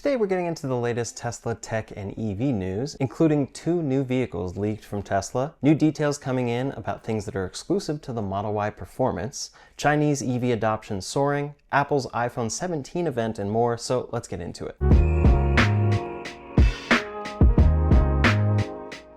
today we're getting into the latest Tesla tech and EV news, including 2 new vehicles leaked from Tesla, new details coming in about things that are exclusive to the Model Y performance, Chinese EV adoption soaring, Apple's iPhone 17 event, and more, so let's get into it.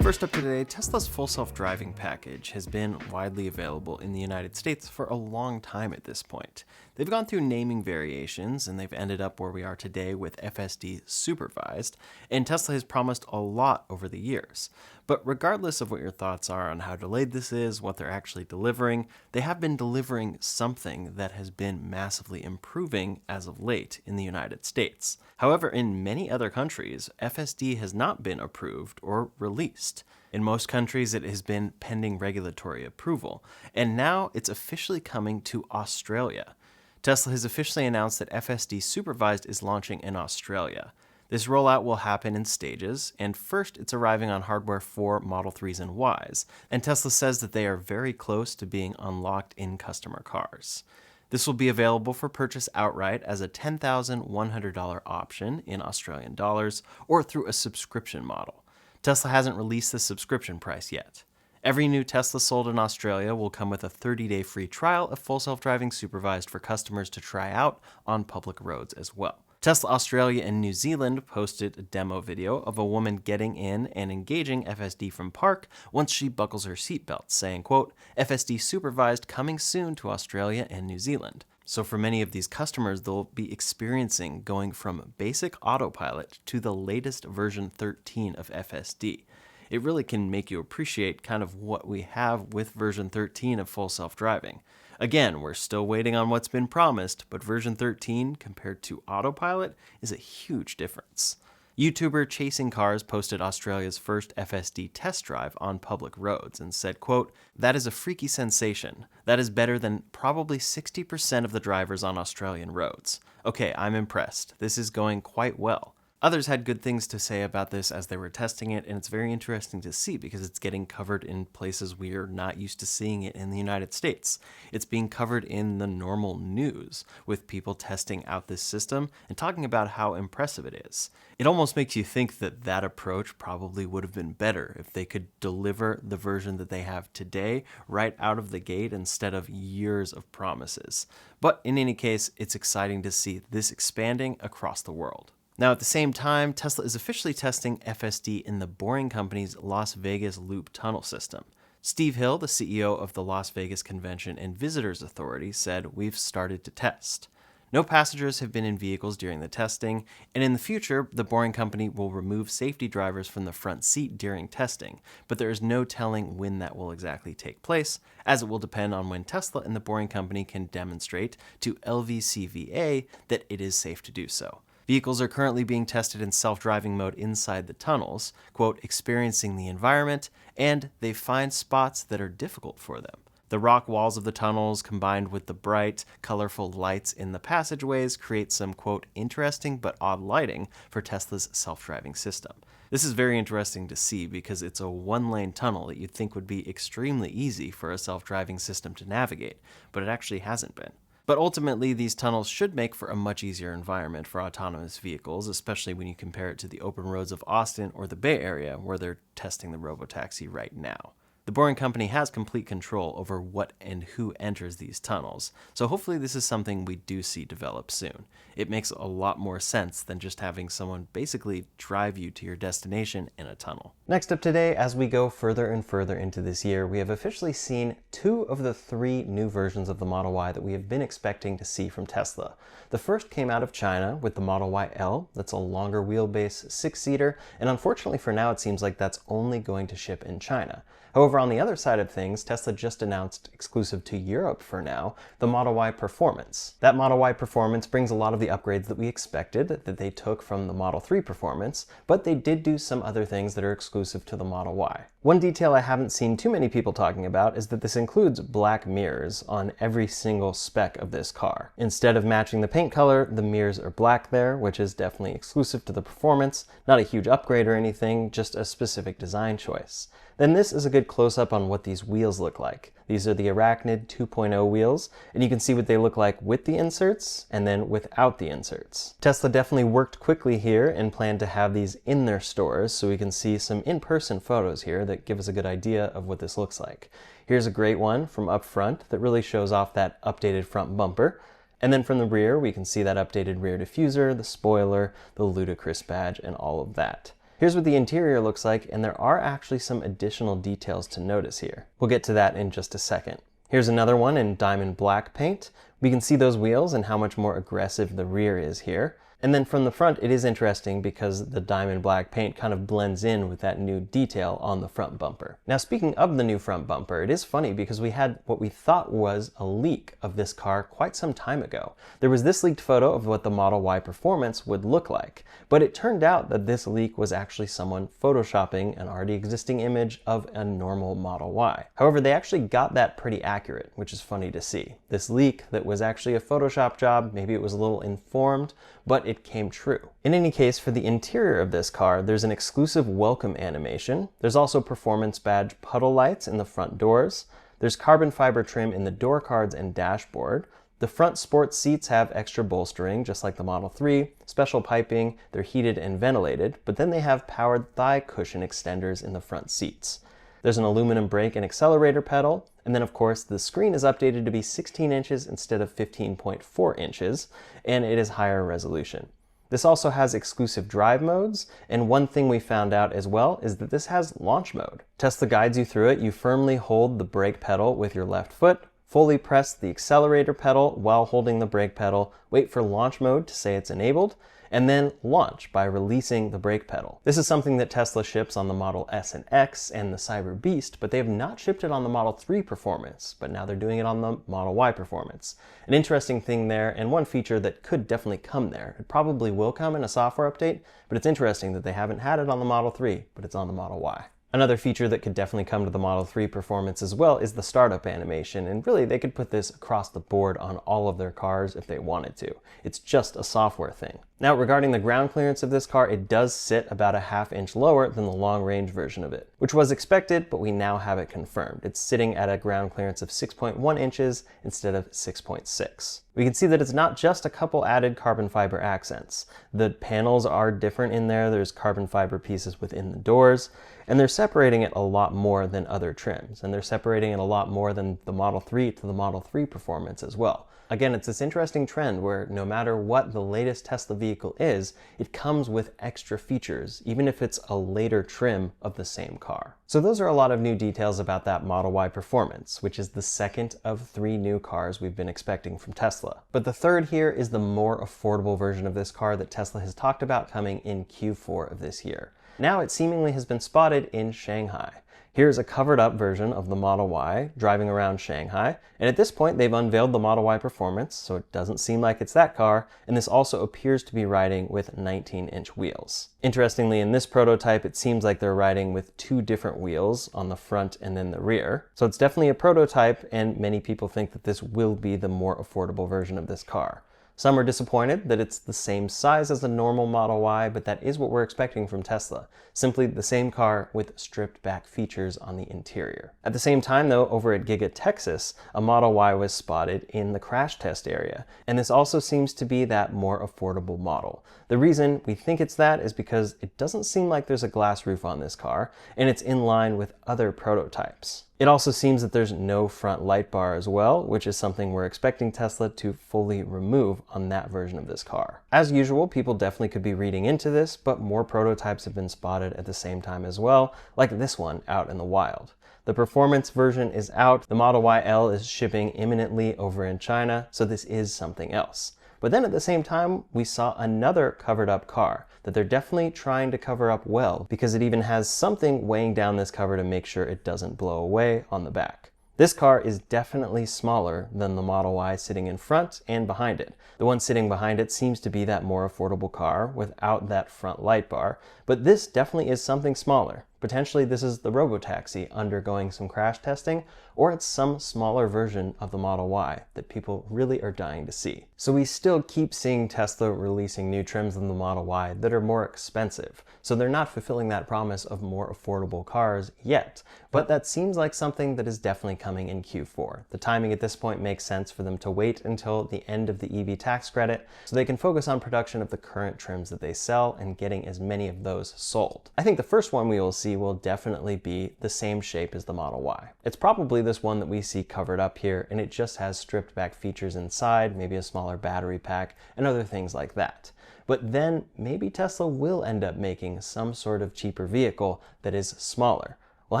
First up today, Tesla's full self-driving package has been widely available in the United States for a long time at this point. They've gone through naming variations, and they've ended up where we are today with FSD Supervised, and Tesla has promised a lot over the years. But regardless of what your thoughts are on how delayed this is, what they're actually delivering, they have been delivering something that has been massively improving as of late in the United States. However, in many other countries, FSD has not been approved or released. In most countries, it has been pending regulatory approval, and now it's officially coming to Australia. Tesla has officially announced that FSD Supervised is launching in Australia. This rollout will happen in stages, and first it's arriving on hardware for Model 3s and Ys, and Tesla says that they are very close to being unlocked in customer cars. This will be available for purchase outright as a $10,100 option in Australian dollars or through a subscription model. Tesla hasn't released the subscription price yet. Every new Tesla sold in Australia will come with a 30-day free trial of full self-driving Supervised for customers to try out on public roads as well. Tesla Australia and New Zealand posted a demo video of a woman getting in and engaging FSD from park once she buckles her seatbelt, saying, quote, FSD Supervised coming soon to Australia and New Zealand. So for many of these customers, they'll be experiencing going from basic autopilot to the latest version 13 of FSD. It really can make you appreciate kind of what we have with version 13 of full self-driving. Again, we're still waiting on what's been promised, but version 13 compared to autopilot is a huge difference. YouTuber Chasing Cars posted Australia's first FSD test drive on public roads and said, quote, that is a freaky sensation. That is better than probably 60% of the drivers on Australian roads. Okay, I'm impressed. This is going quite well. Others had good things to say about this as they were testing it, and it's very interesting to see because it's getting covered in places we're not used to seeing it in the United States. It's being covered in the normal news with people testing out this system and talking about how impressive it is. It almost makes you think that that approach probably would have been better if they could deliver the version that they have today right out of the gate instead of years of promises. But in any case, it's exciting to see this expanding across the world. Now, at the same time, Tesla is officially testing FSD in the Boring Company's Las Vegas Loop tunnel system. Steve Hill, the CEO of the Las Vegas Convention and Visitors Authority, said, we've started to test. No passengers have been in vehicles during the testing, and in the future, the Boring Company will remove safety drivers from the front seat during testing, but there is no telling when that will exactly take place, as it will depend on when Tesla and the Boring Company can demonstrate to LVCVA that it is safe to do so. Vehicles are currently being tested in self-driving mode inside the tunnels, quote, experiencing the environment, and they find spots that are difficult for them. The rock walls of the tunnels combined with the bright, colorful lights in the passageways create some, quote, interesting but odd lighting for Tesla's self-driving system. This is very interesting to see because it's a one-lane tunnel that you'd think would be extremely easy for a self-driving system to navigate, but it actually hasn't been. But ultimately, these tunnels should make for a much easier environment for autonomous vehicles, especially when you compare it to the open roads of Austin or the Bay Area, where they're testing the robotaxi right now. The Boring Company has complete control over what and who enters these tunnels, so hopefully this is something we do see develop soon. It makes a lot more sense than just having someone basically drive you to your destination in a tunnel. Next up today, as we go further and further into this year, we have officially seen 2 of the 3 new versions of the Model Y that we have been expecting to see from Tesla. The first came out of China with the Model Y L. That's a longer wheelbase 6-seater, and unfortunately for now it seems like that's only going to ship in China. However, on the other side of things, Tesla just announced, exclusive to Europe for now, the Model Y Performance. That Model Y Performance brings a lot of the upgrades that we expected that they took from the Model 3 Performance, but they did do some other things that are exclusive to the Model Y. One detail I haven't seen too many people talking about is that this includes black mirrors on every single spec of this car. Instead of matching the paint color, the mirrors are black there, which is definitely exclusive to the Performance. Not a huge upgrade or anything, just a specific design choice. Then this is a good good close-up on what these wheels look like. These are the Arachnid 2.0 wheels, and you can see what they look like with the inserts and then without the inserts. Tesla definitely worked quickly here and planned to have these in their stores, so we can see some in-person photos here that give us a good idea of what this looks like. Here's a great one from up front that really shows off that updated front bumper. And then from the rear, we can see that updated rear diffuser, the spoiler, the ludicrous badge, and all of that. Here's what the interior looks like, and there are actually some additional details to notice here. We'll get to that in just a second. Here's another one in diamond black paint. We can see those wheels and how much more aggressive the rear is here. And then from the front, it is interesting because the diamond black paint kind of blends in with that new detail on the front bumper. Now, speaking of the new front bumper, it is funny because we had what we thought was a leak of this car quite some time ago. There was this leaked photo of what the Model Y Performance would look like, but it turned out that this leak was actually someone photoshopping an already existing image of a normal Model Y. However, they actually got that pretty accurate, which is funny to see. This leak that was actually a Photoshop job, maybe it was a little informed, but it came true. In any case, for the interior of this car, there's an exclusive welcome animation. There's also performance badge puddle lights in the front doors. There's carbon fiber trim in the door cards and dashboard. The front sports seats have extra bolstering, just like the Model 3, special piping, they're heated and ventilated, but then they have powered thigh cushion extenders in the front seats. There's an aluminum brake and accelerator pedal, and then of course the screen is updated to be 16 inches instead of 15.4 inches, and it is higher resolution. This also has exclusive drive modes, and one thing we found out as well is that this has launch mode. Tesla guides you through it. You firmly hold the brake pedal with your left foot, fully press the accelerator pedal while holding the brake pedal, wait for launch mode to say it's enabled, and then launch by releasing the brake pedal. This is something that Tesla ships on the Model S and X and the Cyber Beast, but they have not shipped it on the Model 3 Performance, but now they're doing it on the Model Y Performance. An interesting thing there, and one feature that could definitely come there. It probably will come in a software update, but it's interesting that they haven't had it on the Model 3, but it's on the Model Y. Another feature that could definitely come to the Model 3 Performance as well is the startup animation, and really they could put this across the board on all of their cars if they wanted to. It's just a software thing. Now, regarding the ground clearance of this car, it does sit about a ½ inch lower than the long-range version of it, which was expected, but we now have it confirmed. It's sitting at a ground clearance of 6.1 inches instead of 6.6. We can see that it's not just a couple added carbon fiber accents. The panels are different in there. There's carbon fiber pieces within the doors, and they're separating it a lot more than other trims, and they're separating it a lot more than the Model 3 to the Model 3 Performance as well. Again, it's this interesting trend where no matter what the latest Tesla vehicle is, it comes with extra features, even if it's a later trim of the same car. So those are a lot of new details about that Model Y Performance, which is the second of 3 new cars we've been expecting from Tesla. But the third here is the more affordable version of this car that Tesla has talked about coming in Q4 of this year. Now it seemingly has been spotted in Shanghai. Here's a covered up version of the Model Y driving around Shanghai, and at this point they've unveiled the Model Y Performance, so it doesn't seem like it's that car, and this also appears to be riding with 19-inch wheels. Interestingly, in this prototype it seems like they're riding with 2 different wheels on the front and then the rear. So it's definitely a prototype, and many people think that this will be the more affordable version of this car. Some are disappointed that it's the same size as the normal Model Y, but that is what we're expecting from Tesla. Simply the same car with stripped back features on the interior. At the same time though, over at Giga Texas, a Model Y was spotted in the crash test area, and this also seems to be that more affordable model. The reason we think it's that is because it doesn't seem like there's a glass roof on this car, and it's in line with other prototypes. It also seems that there's no front light bar as well, which is something we're expecting Tesla to fully remove on that version of this car. As usual, people definitely could be reading into this, but more prototypes have been spotted at the same time as well, like this one out in the wild. The performance version is out, the Model YL is shipping imminently over in China, so this is something else. But then at the same time, we saw another covered up car that they're definitely trying to cover up well, because it even has something weighing down this cover to make sure it doesn't blow away on the back. This car is definitely smaller than the Model Y sitting in front and behind it. The one sitting behind it seems to be that more affordable car without that front light bar, but this definitely is something smaller. Potentially this is the robotaxi undergoing some crash testing, or it's some smaller version of the Model Y that people really are dying to see. So we still keep seeing Tesla releasing new trims in the Model Y that are more expensive, so they're not fulfilling that promise of more affordable cars yet. But that seems like something that is definitely coming in Q4. The timing at this point makes sense for them to wait until the end of the EV tax credit so they can focus on production of the current trims that they sell and getting as many of those sold. I think the first one we will see will definitely be the same shape as the Model Y. It's probably this one that we see covered up here, and it just has stripped back features inside, maybe a smaller battery pack, and other things like that. But then maybe Tesla will end up making some sort of cheaper vehicle that is smaller. We'll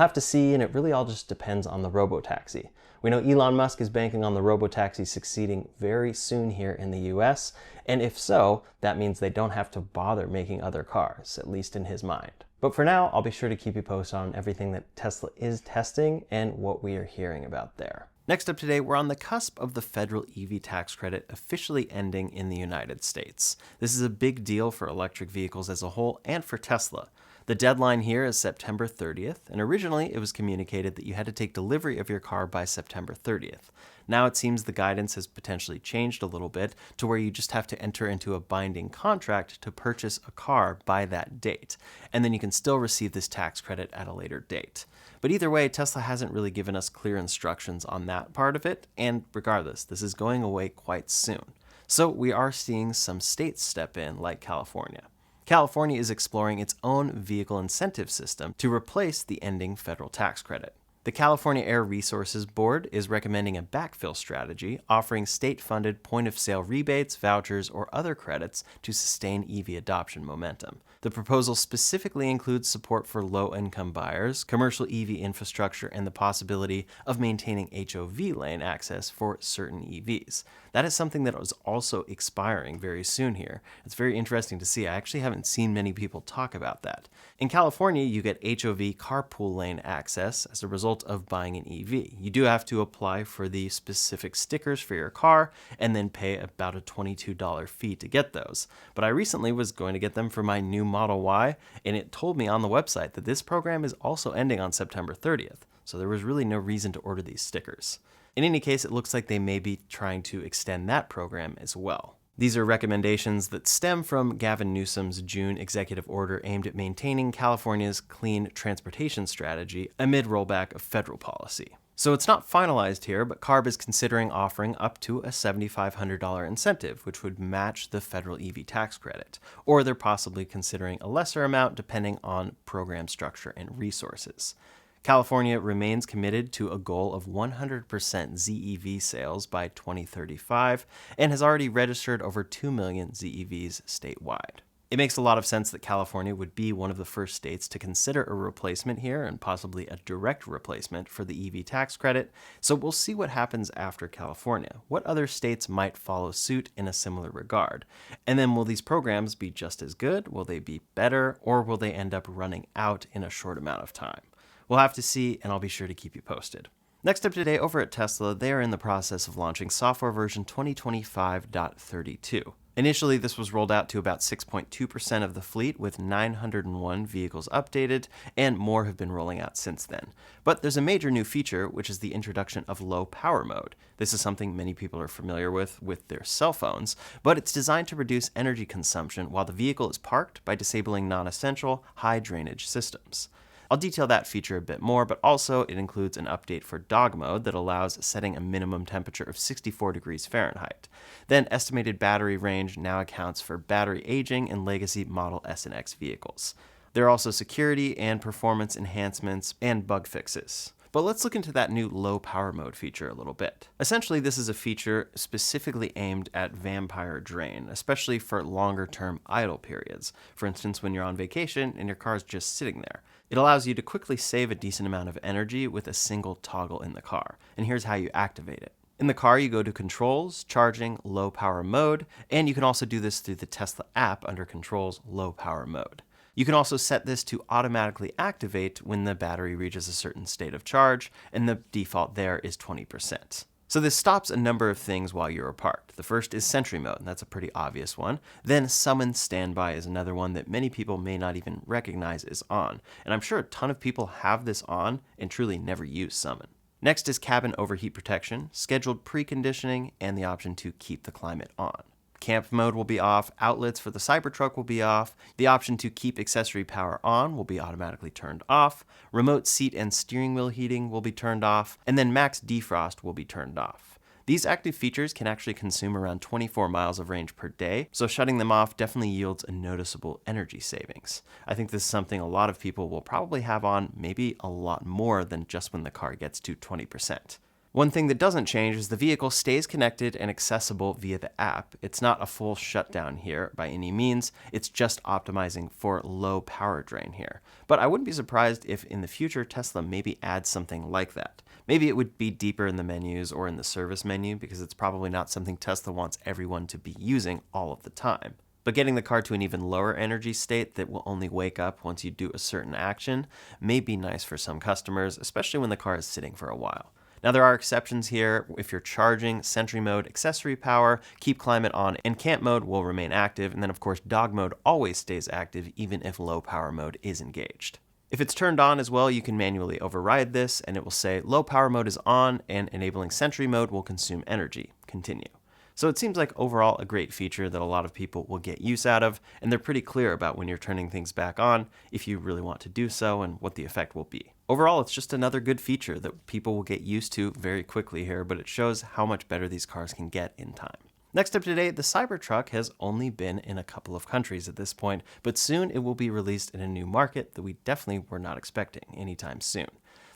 have to see, and it really all just depends on the robotaxi. We know Elon Musk is banking on the robotaxi succeeding very soon here in the US, and if so, that means they don't have to bother making other cars, at least in his mind. But for now, I'll be sure to keep you posted on everything that Tesla is testing and what we are hearing about there. Next up today, we're on the cusp of the federal EV tax credit officially ending in the United States. This is a big deal for electric vehicles as a whole and for Tesla. The deadline here is September 30th, and originally it was communicated that you had to take delivery of your car by September 30th. Now it seems the guidance has potentially changed a little bit to where you just have to enter into a binding contract to purchase a car by that date, and then you can still receive this tax credit at a later date. But either way, Tesla hasn't really given us clear instructions on that part of it, and regardless, this is going away quite soon. So we are seeing some states step in, like California. California is exploring its own vehicle incentive system to replace the ending federal tax credit. The California Air Resources Board is recommending a backfill strategy, offering state-funded point-of-sale rebates, vouchers, or other credits to sustain EV adoption momentum. The proposal specifically includes support for low-income buyers, commercial EV infrastructure, and the possibility of maintaining HOV lane access for certain EVs. That is something that is also expiring very soon here. It's very interesting to see. I actually haven't seen many people talk about that. In California, you get HOV carpool lane access as a result of buying an EV. You do have to apply for the specific stickers for your car and then pay about a $22 fee to get those. But I recently was going to get them for my new Model Y, and it told me on the website that this program is also ending on September 30th, so there was really no reason to order these stickers. In any case, it looks like they may be trying to extend that program as well. These are recommendations that stem from Gavin Newsom's June executive order aimed at maintaining California's clean transportation strategy amid rollback of federal policy. So it's not finalized here, but CARB is considering offering up to a $7,500 incentive, which would match the federal EV tax credit. Or they're possibly considering a lesser amount depending on program structure and resources. California remains committed to a goal of 100% ZEV sales by 2035 and has already registered over 2 million ZEVs statewide. It makes a lot of sense that California would be one of the first states to consider a replacement here and possibly a direct replacement for the EV tax credit, so we'll see what happens after California. What other states might follow suit in a similar regard? And then will these programs be just as good? Will they be better? Or will they end up running out in a short amount of time? We'll have to see, and I'll be sure to keep you posted. Next up today, over at Tesla, they are in the process of launching software version 2025.32. Initially, this was rolled out to about 6.2% of the fleet, with 901 vehicles updated, and more have been rolling out since then. But there's a major new feature, which is the introduction of low power mode. This is something many people are familiar with their cell phones, but it's designed to reduce energy consumption while the vehicle is parked by disabling non-essential, high drainage systems. I'll detail that feature a bit more, but also it includes an update for dog mode that allows setting a minimum temperature of 64 degrees Fahrenheit. Then estimated battery range now accounts for battery aging in legacy Model S and X vehicles. There are also security and performance enhancements and bug fixes. But let's look into that new low power mode feature a little bit. Essentially, this is a feature specifically aimed at vampire drain, especially for longer term idle periods. For instance, when you're on vacation and your car's just sitting there. It allows you to quickly save a decent amount of energy with a single toggle in the car. And here's how you activate it. In the car, you go to Controls, Charging, Low Power Mode, and you can also do this through the Tesla app under Controls, Low Power Mode. You can also set this to automatically activate when the battery reaches a certain state of charge, and the default there is 20%. So this stops a number of things while you're apart. The first is Sentry Mode, and that's a pretty obvious one. Then Summon Standby is another one that many people may not even recognize is on, and I'm sure a ton of people have this on and truly never use Summon. Next is Cabin Overheat Protection, Scheduled Preconditioning, and the option to keep the climate on. Camp mode will be off, outlets for the Cybertruck will be off, the option to keep accessory power on will be automatically turned off, remote seat and steering wheel heating will be turned off, and then max defrost will be turned off. These active features can actually consume around 24 miles of range per day, so shutting them off definitely yields a noticeable energy savings. I think this is something a lot of people will probably have on, maybe a lot more than just when the car gets to 20%. One thing that doesn't change is the vehicle stays connected and accessible via the app. It's not a full shutdown here by any means, it's just optimizing for low power drain here. But I wouldn't be surprised if in the future Tesla maybe adds something like that. Maybe it would be deeper in the menus or in the service menu because it's probably not something Tesla wants everyone to be using all of the time. But getting the car to an even lower energy state that will only wake up once you do a certain action may be nice for some customers, especially when the car is sitting for a while. Now there are exceptions here. If you're charging, Sentry Mode, accessory power, keep climate on, and camp mode will remain active, and then of course dog mode always stays active even if low power mode is engaged. If it's turned on as well, you can manually override this, and it will say low power mode is on, and enabling Sentry Mode will consume energy. Continue. So it seems like overall a great feature that a lot of people will get use out of, and they're pretty clear about when you're turning things back on if you really want to do so and what the effect will be. Overall, it's just another good feature that people will get used to very quickly here, but it shows how much better these cars can get in time. Next up today, the Cybertruck has only been in a couple of countries at this point, but soon it will be released in a new market that we definitely were not expecting anytime soon.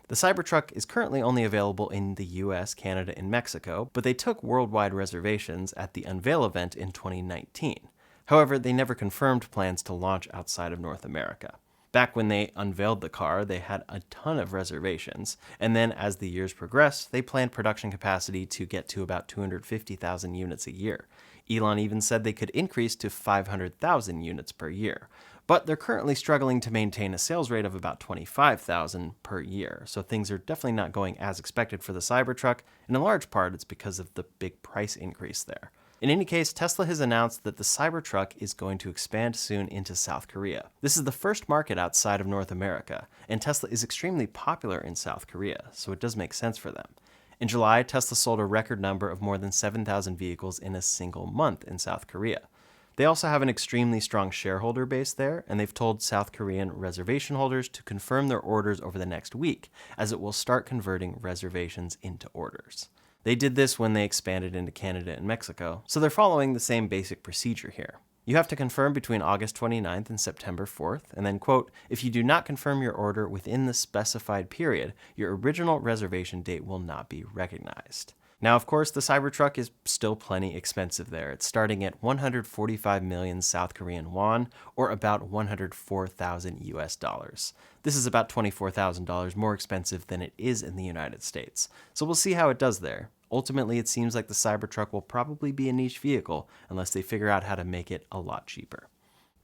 The Cybertruck is currently only available in the US, Canada, and Mexico, but they took worldwide reservations at the Unveil event in 2019. However, they never confirmed plans to launch outside of North America. Back when they unveiled the car, they had a ton of reservations, and then as the years progressed, they planned production capacity to get to about 250,000 units a year. Elon even said they could increase to 500,000 units per year. But they're currently struggling to maintain a sales rate of about 25,000 per year, so things are definitely not going as expected for the Cybertruck, and in large part it's because of the big price increase there. In any case, Tesla has announced that the Cybertruck is going to expand soon into South Korea. This is the first market outside of North America, and Tesla is extremely popular in South Korea, so it does make sense for them. In July, Tesla sold a record number of more than 7,000 vehicles in a single month in South Korea. They also have an extremely strong shareholder base there, and they've told South Korean reservation holders to confirm their orders over the next week, as it will start converting reservations into orders. They did this when they expanded into Canada and Mexico, so they're following the same basic procedure here. You have to confirm between August 29th and September 4th, and then, quote, if you do not confirm your order within the specified period, your original reservation date will not be recognized. Now, of course, the Cybertruck is still plenty expensive there. It's starting at 145 million South Korean won, or about 104,000 US dollars. This is about $24,000 more expensive than it is in the United States. So we'll see how it does there. Ultimately, it seems like the Cybertruck will probably be a niche vehicle unless they figure out how to make it a lot cheaper.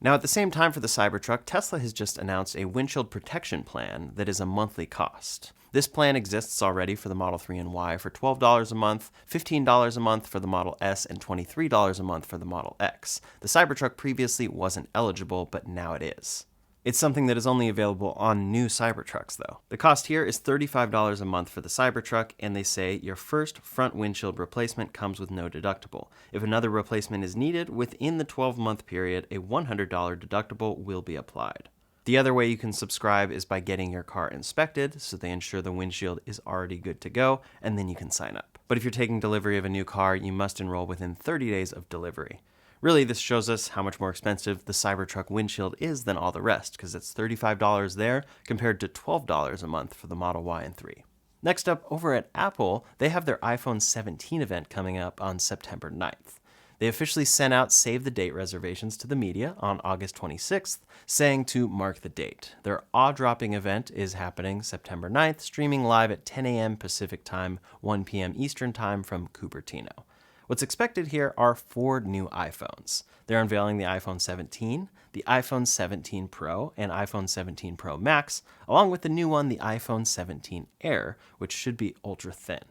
Now, at the same time for the Cybertruck, Tesla has just announced a windshield protection plan that is a monthly cost. This plan exists already for the Model 3 and Y for $12 a month, $15 a month for the Model S, and $23 a month for the Model X. The Cybertruck previously wasn't eligible, but now it is. It's something that is only available on new Cybertrucks, though. The cost here is $35 a month for the Cybertruck, and they say your first front windshield replacement comes with no deductible. If another replacement is needed, within the 12-month period, a $100 deductible will be applied. The other way you can subscribe is by getting your car inspected, so they ensure the windshield is already good to go, and then you can sign up. But if you're taking delivery of a new car, you must enroll within 30 days of delivery. Really, this shows us how much more expensive the Cybertruck windshield is than all the rest, because it's $35 there compared to $12 a month for the Model Y and 3. Next up, over at Apple, they have their iPhone 17 event coming up on September 9th. They officially sent out save-the-date reservations to the media on August 26th, saying to mark the date. Their awe-dropping event is happening September 9th, streaming live at 10 a.m. Pacific Time, 1 p.m. Eastern Time from Cupertino. What's expected here are 4 new iPhones. They're unveiling the iPhone 17, the iPhone 17 Pro, and iPhone 17 Pro Max, along with the new one, the iPhone 17 Air, which should be ultra-thin.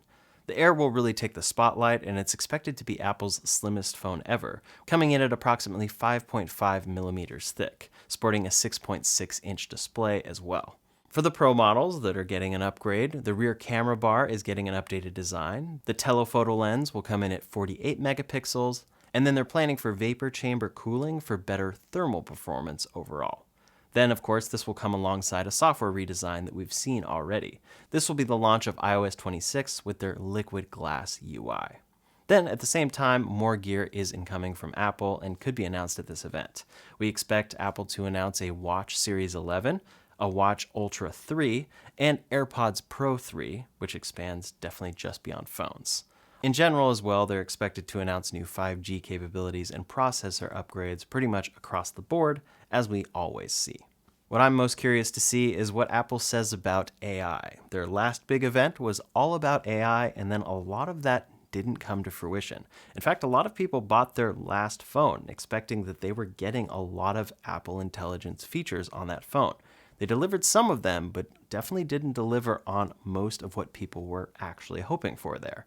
The Air will really take the spotlight, and it's expected to be Apple's slimmest phone ever, coming in at approximately 5.5 millimeters thick, sporting a 6.6-inch display as well. For the Pro models that are getting an upgrade, the rear camera bar is getting an updated design, the telephoto lens will come in at 48 megapixels, and then they're planning for vapor chamber cooling for better thermal performance overall. Then, of course, this will come alongside a software redesign that we've seen already. This will be the launch of iOS 26 with their liquid glass UI. Then, at the same time, more gear is incoming from Apple and could be announced at this event. We expect Apple to announce a Watch Series 11, a Watch Ultra 3, and AirPods Pro 3, which expands definitely just beyond phones. In general as well, they're expected to announce new 5G capabilities and processor upgrades pretty much across the board, as we always see. What I'm most curious to see is what Apple says about AI. Their last big event was all about AI, and then a lot of that didn't come to fruition. In fact, a lot of people bought their last phone expecting that they were getting a lot of Apple Intelligence features on that phone. They delivered some of them, but definitely didn't deliver on most of what people were actually hoping for there.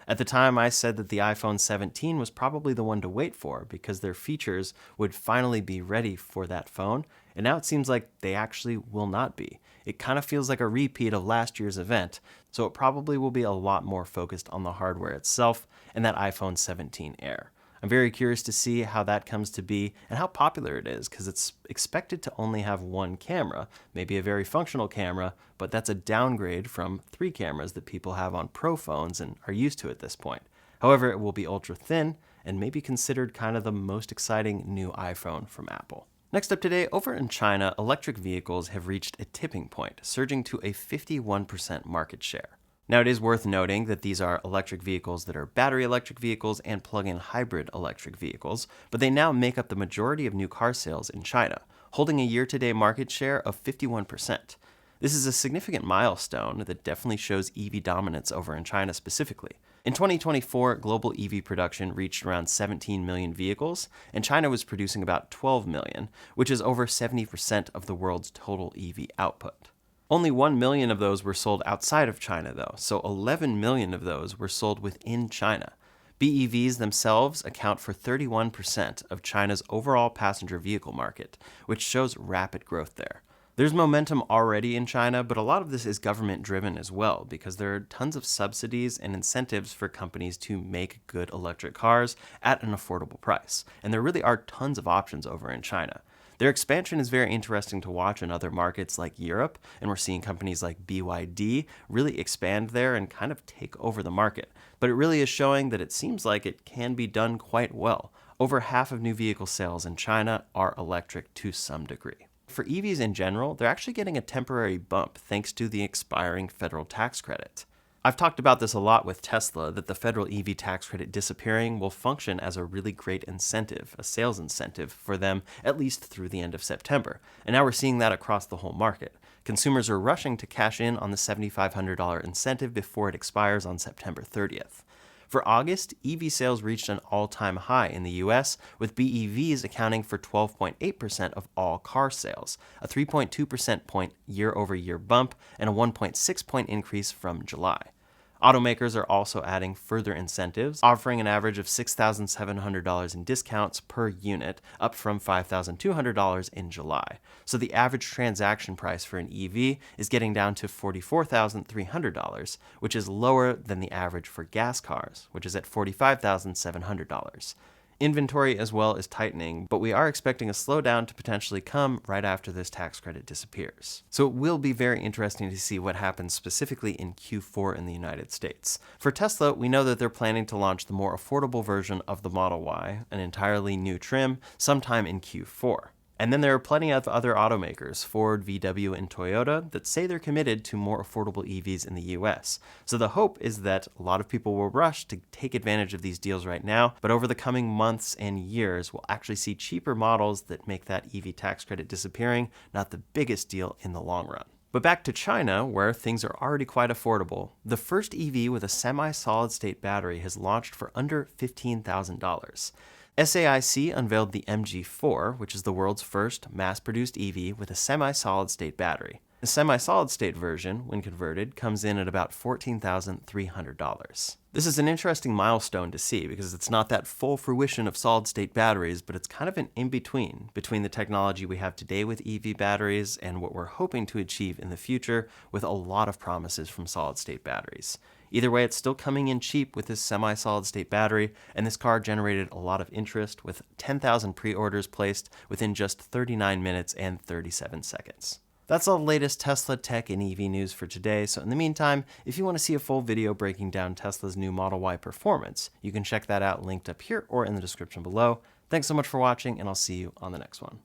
At the time, I said that the iPhone 17 was probably the one to wait for because their features would finally be ready for that phone, and now it seems like they actually will not be. It kind of feels like a repeat of last year's event, so it probably will be a lot more focused on the hardware itself and that iPhone 17 Air. I'm very curious to see how that comes to be and how popular it is, because it's expected to only have one camera, maybe a very functional camera, but that's a downgrade from 3 cameras that people have on Pro phones and are used to at this point. However, it will be ultra thin and may be considered kind of the most exciting new iPhone from Apple. Next up today, over in China, electric vehicles have reached a tipping point, surging to a 51% market share. Now, it is worth noting that these are electric vehicles that are battery electric vehicles and plug-in hybrid electric vehicles, but they now make up the majority of new car sales in China, holding a year-to-date market share of 51%. This is a significant milestone that definitely shows EV dominance over in China specifically. In 2024, global EV production reached around 17 million vehicles, and China was producing about 12 million, which is over 70% of the world's total EV output. Only 1 million of those were sold outside of China, though, so 11 million of those were sold within China. BEVs themselves account for 31% of China's overall passenger vehicle market, which shows rapid growth there. There's momentum already in China, but a lot of this is government-driven as well, because there are tons of subsidies and incentives for companies to make good electric cars at an affordable price, and there really are tons of options over in China. Their expansion is very interesting to watch in other markets like Europe, and we're seeing companies like BYD really expand there and kind of take over the market. But it really is showing that it seems like it can be done quite well. Over half of new vehicle sales in China are electric to some degree. For EVs in general, they're actually getting a temporary bump thanks to the expiring federal tax credit. I've talked about this a lot with Tesla, that the federal EV tax credit disappearing will function as a really great incentive, a sales incentive for them, at least through the end of September. And now we're seeing that across the whole market. Consumers are rushing to cash in on the $7,500 incentive before it expires on September 30th. For August, EV sales reached an all-time high in the US, with BEVs accounting for 12.8% of all car sales, a 3.2% point year-over-year bump, and a 1.6 point increase from July. Automakers are also adding further incentives, offering an average of $6,700 in discounts per unit, up from $5,200 in July. So the average transaction price for an EV is getting down to $44,300, which is lower than the average for gas cars, which is at $45,700. Inventory as well is tightening, but we are expecting a slowdown to potentially come right after this tax credit disappears. So it will be very interesting to see what happens specifically in Q4 in the United States. For Tesla, we know that they're planning to launch the more affordable version of the Model Y, an entirely new trim, sometime in Q4. And then there are plenty of other automakers, Ford, VW, and Toyota, that say they're committed to more affordable EVs in the US. So the hope is that a lot of people will rush to take advantage of these deals right now, but over the coming months and years, we'll actually see cheaper models that make that EV tax credit disappearing not the biggest deal in the long run. But back to China, where things are already quite affordable, the first EV with a semi-solid-state battery has launched for under $15,000. SAIC unveiled the MG4, which is the world's first mass-produced EV with a semi-solid-state battery. The semi-solid state version, when converted, comes in at about $14,300. This is an interesting milestone to see because it's not that full fruition of solid-state batteries, but it's kind of an in-between between the technology we have today with EV batteries and what we're hoping to achieve in the future with a lot of promises from solid-state batteries. Either way, it's still coming in cheap with this semi-solid state battery, and this car generated a lot of interest with 10,000 pre-orders placed within just 39 minutes and 37 seconds. That's all the latest Tesla tech and EV news for today, so in the meantime, if you want to see a full video breaking down Tesla's new Model Y performance, you can check that out linked up here or in the description below. Thanks so much for watching, and I'll see you on the next one.